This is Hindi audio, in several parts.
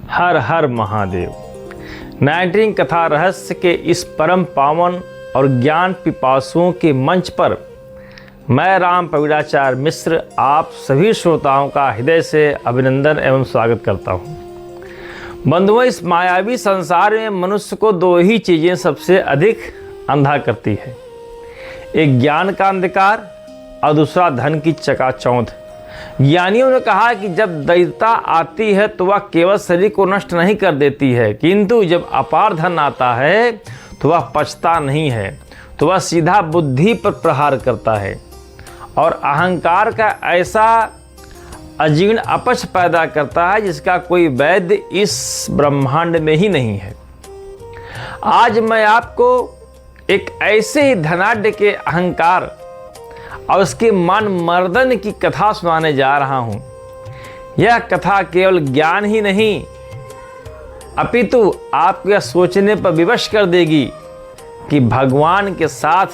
हर हर महादेव। 19 कथा रहस्य के इस परम पावन और ज्ञान पिपासुओं के मंच पर मैं राम प्रवीणाचार्य मिश्र आप सभी श्रोताओं का हृदय से अभिनंदन एवं स्वागत करता हूँ। बंधुओं, इस मायावी संसार में मनुष्य को दो ही चीज़ें सबसे अधिक अंधा करती है, एक ज्ञान का अंधकार और दूसरा धन की चकाचौंध। ज्ञानियों ने कहा कि जब दैत्यता आती है तो वह केवल शरीर को नष्ट नहीं कर देती है, किंतु जब अपार धन आता है तो वह पचता नहीं है, तो वह सीधा बुद्धि पर प्रहार करता है और अहंकार का ऐसा अजीर्ण अपच पैदा करता है जिसका कोई वैद्य इस ब्रह्मांड में ही नहीं है। आज मैं आपको एक ऐसे ही धनाढ्य के अहंकार और उसके मन मर्दन की कथा सुनाने जा रहा हूं। यह कथा केवल ज्ञान ही नहीं अपितु आपको यह सोचने पर विवश कर देगी कि भगवान के साथ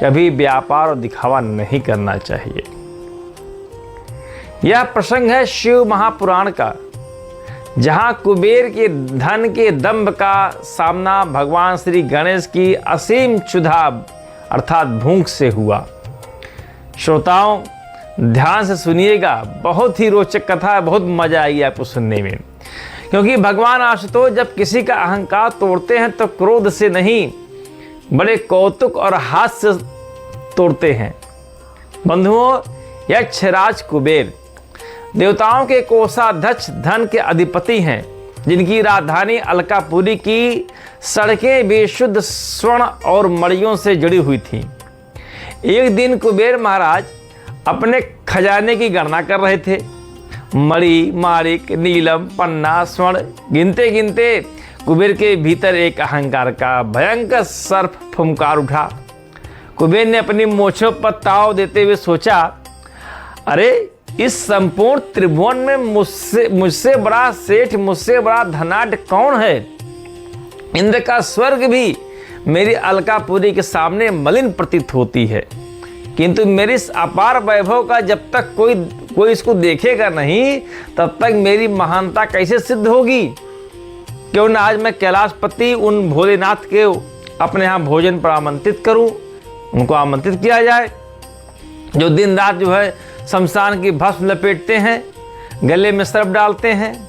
कभी व्यापार और दिखावा नहीं करना चाहिए। यह प्रसंग है शिव महापुराण का, जहां कुबेर के धन के दंभ का सामना भगवान श्री गणेश की असीम क्षुधा अर्थात भूख से हुआ। श्रोताओं, ध्यान से सुनिएगा, बहुत ही रोचक कथा है, बहुत मजा आएगी आपको सुनने में। क्योंकि भगवान आशुतोष जब किसी का अहंकार तोड़ते हैं तो क्रोध से नहीं, बड़े कौतुक और हास्य से तोड़ते हैं। बंधुओं, यक्षराज कुबेर देवताओं के कोषाध्यक्ष धन के अधिपति हैं, जिनकी राजधानी अलकापुरी की सड़कें बेशुद्ध स्वर्ण और मणियों से जुड़ी हुई थीं। एक दिन कुबेर महाराज अपने खजाने की गणना कर रहे थे। मणि, माणिक, नीलम, पन्ना, स्वर्ण गिनते गिनते कुबेर के भीतर एक अहंकार का भयंकर सर्प फुंकार उठा। कुबेर ने अपनी मूंछों पर ताव देते हुए सोचा, अरे इस संपूर्ण त्रिभुवन में मुझसे बड़ा सेठ, मुझसे बड़ा धनाढ्य कौन है? इंद्र का स्वर्ग भी मेरी अलकापुरी के सामने मलिन प्रतीत होती है, किंतु मेरी इस अपार वैभव का जब तक कोई इसको देखेगा नहीं, तब तक मेरी महानता कैसे सिद्ध होगी? क्यों ना आज मैं कैलाशपति उन भोलेनाथ के अपने यहाँ भोजन पर आमंत्रित करूं, उनको आमंत्रित किया जाए, जो दिन रात जो है शमशान की भस्म लपेटते हैं, गले में सर्प डालते हैं।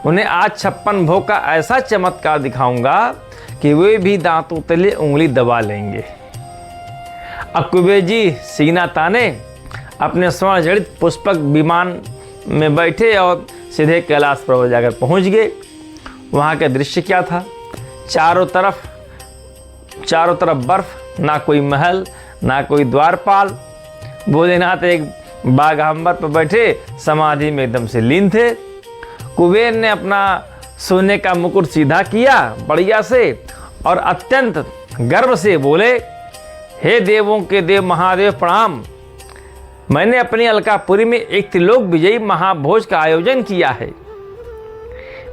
उन्हें आज 56 भोग का ऐसा चमत्कार दिखाऊंगा कि वे भी दांतों तले उंगली दबा लेंगे। अब कुबेर जी सीना ताने अपने स्वर्ण जड़ित पुष्पक विमान में बैठे और सीधे कैलाश पर्वत जाकर पहुंच गए। वहाँ का दृश्य क्या था? चारों तरफ बर्फ, ना कोई महल, ना कोई द्वारपाल। भोलेनाथ एक बाघांबर पर बैठे समाधि में एकदम से लीन थे। कुबेर ने अपना सोने का मुकुट सीधा किया बढ़िया से और अत्यंत गर्व से बोले, हे देवों के देव महादेव प्रणाम। मैंने अपनी अलकापुरी में एक त्रिलोक विजयी महाभोज का आयोजन किया है।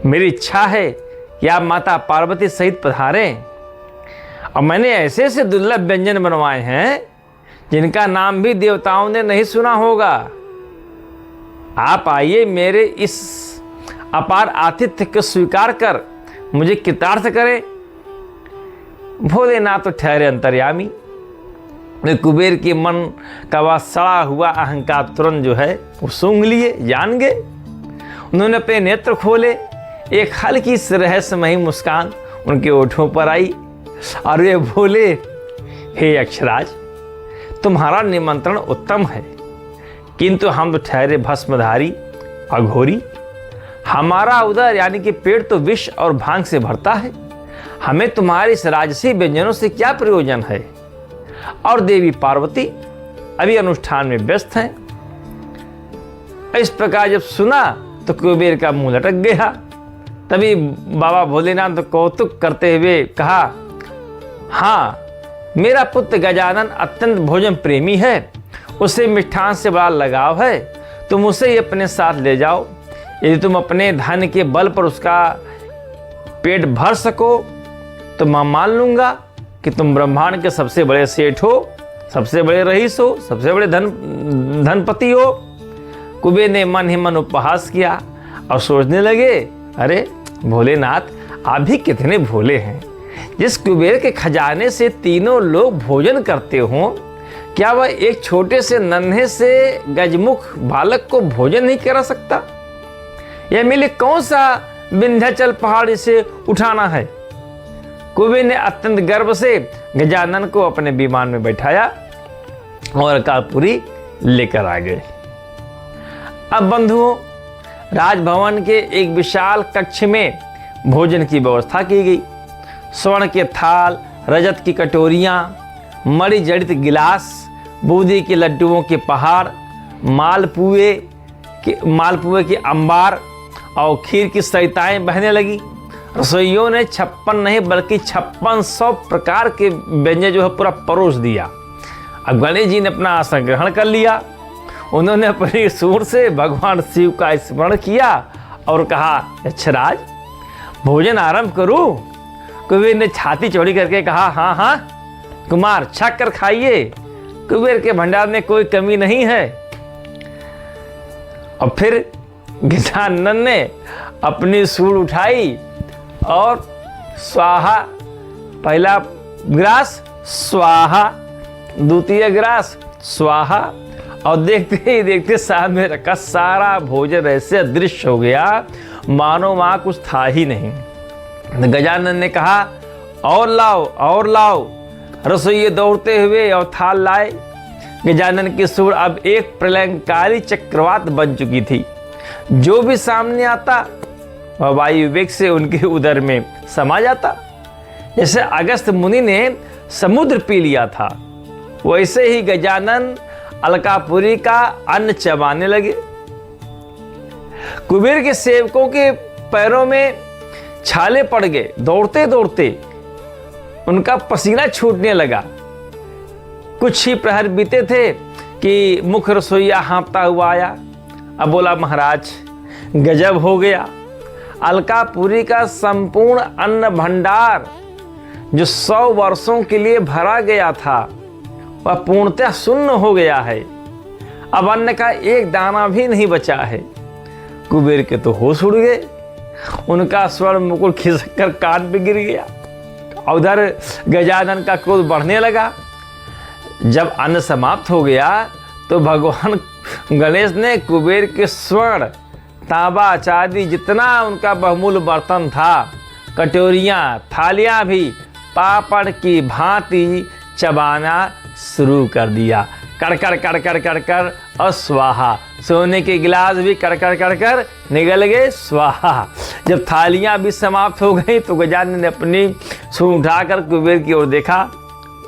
मेरी इच्छा है कि आप माता पार्वती सहित पधारें, और मैंने ऐसे से दुर्लभ व्यंजन बनवाए हैं जिनका नाम भी देवताओं ने नहीं सुना होगा। आप आइए, मेरे इस अपार आतिथ्य को स्वीकार कर मुझे कृतार्थ करें। भोलेनाथ तो ठहरे अंतर्यामी। कुबेर के मन का वह सड़ा हुआ अहंकार तुरंत जो है वो सूंघ लिए, जान गए। उन्होंने अपने नेत्र खोले, एक हल्की सी रहस्यमयी मुस्कान उनके ओठों पर आई और वे बोले, हे यक्षराज, तुम्हारा निमंत्रण उत्तम है, किंतु हम तो ठहरे भस्मधारी अघोरी। हमारा उदर यानी कि पेट तो विष और भांग से भरता है। हमें तुम्हारे इस राजसी व्यंजनों से क्या प्रयोजन है? और देवी पार्वती अभी अनुष्ठान में व्यस्त हैं। इस प्रकार जब सुना तो कुबेर का मुंह लटक गया। तभी बाबा भोलेनाथ कौतुक करते हुए कहा, हाँ, मेरा पुत्र गजानन अत्यंत भोजन प्रेमी है, उसे मिष्ठान से बड़ा लगाव है। तुम उसे ही अपने साथ ले जाओ। यदि तुम अपने धन के बल पर उसका पेट भर सको तो मैं मान लूंगा कि तुम ब्रह्मांड के सबसे बड़े सेठ हो, सबसे बड़े रईस हो, सबसे बड़े धनपति हो। कुबेर ने मन ही मन उपहास किया और सोचने लगे अरे भोलेनाथ, आप भी कितने भोले हैं। जिस कुबेर के खजाने से तीनों लोग भोजन करते हों, क्या वह एक छोटे से नन्हे से गजमुख बालक को भोजन नहीं करा सकता? यह मेरे लिए कौन सा विंध्याचल पहाड़ इसे उठाना है? कुबेर ने अत्यंत गर्व से गजानन को अपने विमान में बैठाया और अलकापुरी लेकर आ गए। अब बंधुओं, राजभवन के एक विशाल कक्ष में भोजन की व्यवस्था की गई। स्वर्ण के थाल, रजत की कटोरियाँ, मणि जड़ित गिलास, बूंदी के लड्डुओं के पहाड़, मालपुए के अंबार और खीर की सरिताएं बहने लगी। रसोइयों ने 56 नहीं बल्कि 5600 प्रकार के व्यंजन जो है पूरा परोस दिया। अब गणेश जी ने अपना आसन ग्रहण कर लिया। उन्होंने अपनी सूंड से भगवान शिव का स्मरण किया और कहा, यक्षराज, भोजन आरंभ करूं? कुबेर ने छाती चौड़ी करके कहा, हाँ हाँ कुमार, छक कर खाइए, कुबेर के भंडार में कोई कमी नहीं है। और फिर गजानन ने अपनी सूंड उठाई और स्वाहा, पहला ग्रास स्वाहा, द्वितीय ग्रास स्वाहा, और देखते ही देखते सामने रखा सारा भोजन ऐसे अदृश्य हो गया मानो वहां कुछ था ही नहीं। गजानन ने कहा, और लाओ और लाओ। रसोइये दौड़ते हुए और थाल लाए। गजानन की सूंड अब एक प्रलयंकारी चक्रवात बन चुकी थी। जो भी सामने आता वह वायु वेग से उनके उदर में समा जाता। जैसे अगस्त्य मुनि ने समुद्र पी लिया था, वैसे ही गजानन अलकापुरी का अन्न चबाने लगे। कुबेर के सेवकों के पैरों में छाले पड़ गए। दौड़ते दौड़ते उनका पसीना छूटने लगा। कुछ ही प्रहर बीते थे कि मुख्य रसोइया हाँफता हुआ आया। अब बोला, महाराज गजब हो गया। अलकापुरी का संपूर्ण अन्न भंडार जो 100 वर्षों के लिए भरा गया था वह पूर्णतः शून्य हो गया है। अब अन्न का एक दाना भी नहीं बचा है। कुबेर के तो होश उड़ गए। उनका स्वर्ण मुकुट खिसक कर कान पे गिर गया। उधर गजानन का क्रोध बढ़ने लगा। जब अन्न समाप्त हो गया तो भगवान गणेश ने कुबेर के स्वर्ण, तांबा, चांदी जितना उनका बहुमूल्य बर्तन था, कटोरियाँ, थालियाँ भी पापड़ की भांति चबाना शुरू कर दिया। कड़कड़ कड़कड़ कड़कड़ और स्वाहा। सोने के गिलास भी कड़कड़ कड़कड़ निगल गए, स्वाहा। जब थालियां भी समाप्त हो गई तो गजानन ने अपनी सूंड उठाकर कुबेर की ओर देखा।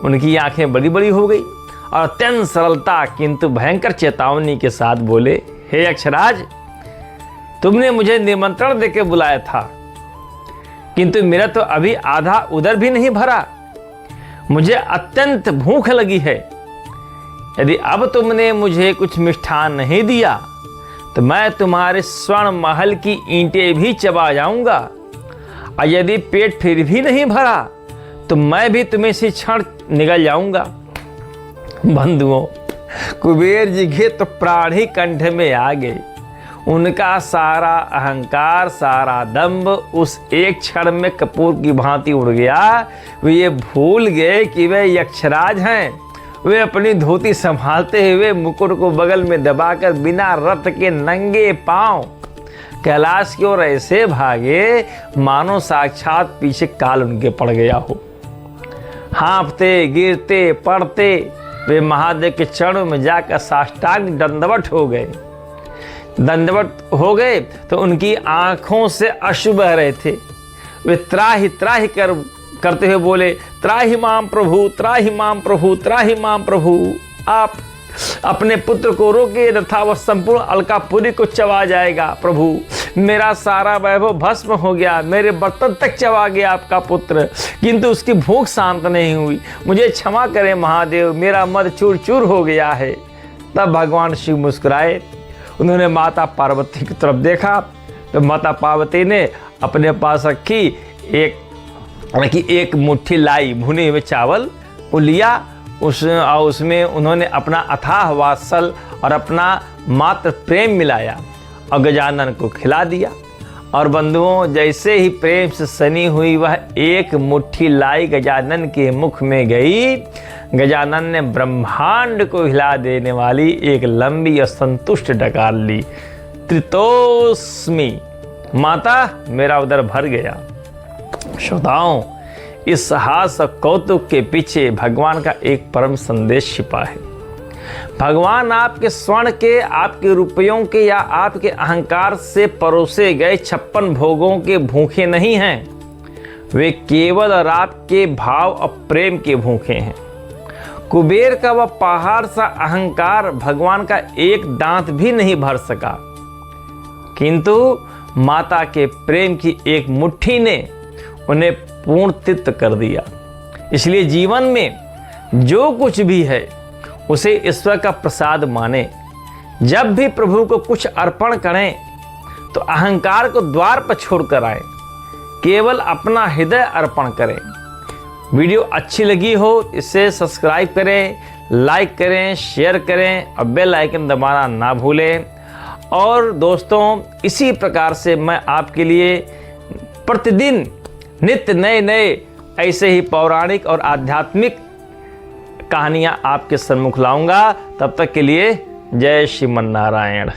उनकी आंखें बड़ी बड़ी हो गई और अत्यंत सरलता किंतु भयंकर चेतावनी के साथ बोले, हे यक्षराज, तुमने मुझे निमंत्रण देके बुलाया था, किंतु मेरा तो अभी आधा उदर भी नहीं भरा। मुझे अत्यंत भूख लगी है। यदि अब तुमने मुझे कुछ मिष्ठान नहीं दिया तो मैं तुम्हारे स्वर्ण महल की ईंटें भी चबा जाऊंगा। और यदि पेट फिर भी नहीं भरा तो मैं भी तुम्हें से क्षण निगल जाऊंगा। बंधुओं, कुबेर जी के तो प्राण ही कंठ में आ गए। उनका सारा अहंकार, सारा दंभ उस एक क्षण में कपूर की भांति उड़ गया। वे ये भूल गए कि वे यक्षराज हैं। वे अपनी धोती संभालते हुए मुकुट को बगल में दबाकर बिना रथ के नंगे पांव कैलाश की ओर ऐसे भागे मानो साक्षात पीछे काल उनके पड़ गया हो। हाँफते, गिरते, पड़ते वे महादेव के चरणों में जाकर साष्टांग दंडवत हो गए। दंडवत हो गए तो उनकी आंखों से अश्रु बह रहे थे। वे त्राहि त्राहि करते हुए बोले, त्राहि माम प्रभु, त्राहि माम प्रभु, त्राहि माम प्रभु। आप अपने पुत्र को रोकिए, तथा वह संपूर्ण अलकापुरी को चबा जाएगा। प्रभु, मेरा सारा वैभव भस्म हो गया, मेरे बर्तन तक चबा गया आपका पुत्र, किंतु उसकी भूख शांत नहीं हुई। मुझे क्षमा करें महादेव, मेरा मद चूर चूर हो गया है। तब भगवान शिव मुस्कुराए। उन्होंने माता पार्वती की तरफ देखा तो माता पार्वती ने अपने पास रखी एक मुट्ठी लाई भुने हुए चावल को लिया। उसमें उन्होंने अपना अथाह वात्सल और अपना मात्र प्रेम मिलाया और गजानन को खिला दिया और बंधुओं, जैसे ही प्रेम से सनी हुई वह एक मुट्ठी लाई गजानन के मुख में गई। गजानन ने ब्रह्मांड को हिला देने वाली एक लंबी और संतुष्ट डकार ली। त्रितोस्मि, माता मेरा उदर भर गया। श्रोताओं, इस हास और कौतुक के पीछे भगवान का एक परम संदेश छिपा है। भगवान आपके स्वर्ण के, आपके रुपयों के या आपके अहंकार से परोसे गए 56 भोगों के भूखे नहीं हैं। वे केवल और आपके भाव और प्रेम के भूखे हैं। कुबेर का वह पहाड़ सा अहंकार भगवान का एक दांत भी नहीं भर सका, किंतु माता के प्रेम की एक मुट्ठी ने उन्हें पूर्णतृप्त कर दिया। इसलिए जीवन में जो कुछ भी है उसे ईश्वर का प्रसाद माने। जब भी प्रभु को कुछ अर्पण करें तो अहंकार को द्वार पर छोड़कर आए, केवल अपना हृदय अर्पण करें। वीडियो अच्छी लगी हो इसे सब्सक्राइब करें, लाइक करें, शेयर करें और बेल आइकन दबाना ना भूलें। और दोस्तों, इसी प्रकार से मैं आपके लिए प्रतिदिन नित्य नए नए ऐसे ही पौराणिक और आध्यात्मिक कहानियां आपके सम्मुख लाऊंगा। तब तक के लिए जय श्रीमन नारायण।